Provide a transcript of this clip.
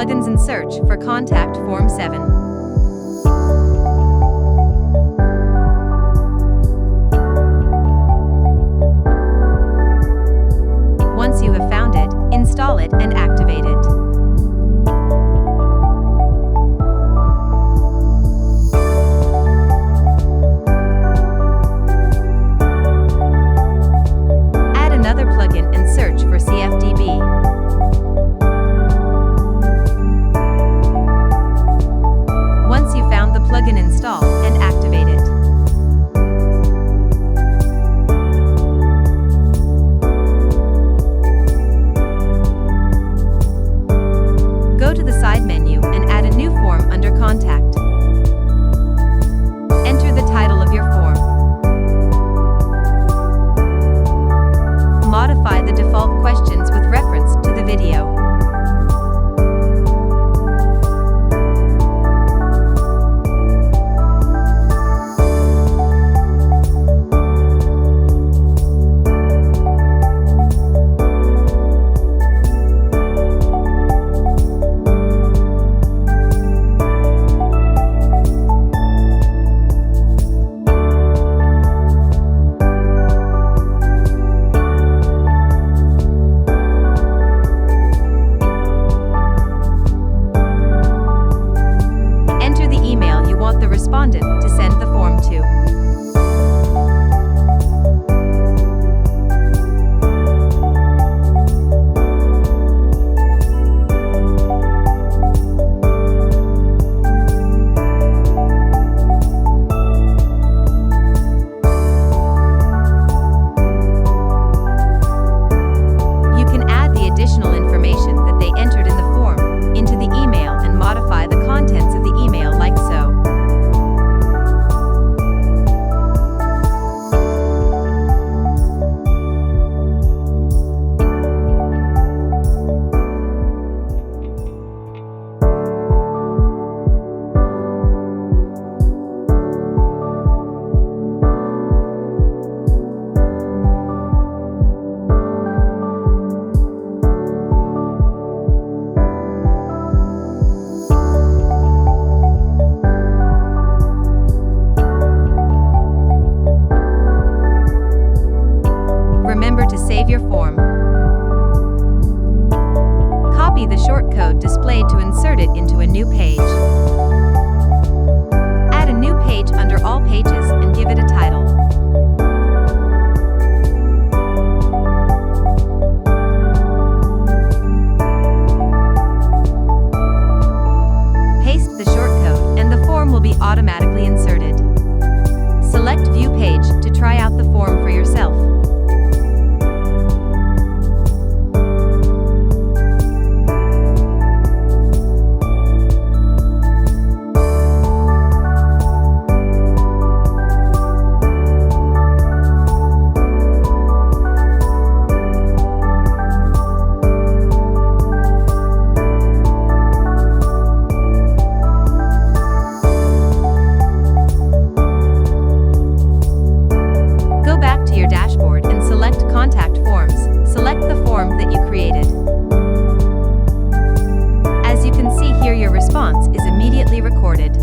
plugins and search for Contact Form 7. Once you have found it, install it and activate it. Add another plugin and search for CFDB. Once you found the plugin, install and activate it. Go to the side menu and add a new form under Contact. Enter the title of your form. Modify the default questions with reference to the video. The respondent to send the form to. You can add the additional information that they entered in the form into the email and modify the contents of the email like so. Remember to save your form. Copy the shortcode displayed to insert it into a new page. Add a new page under All Pages and give it a title. Paste the shortcode and the form will be automatically inserted. Select View Page to try out the form for yourself. Contact Forms, select the form that you created. As you can see here, your response is immediately recorded.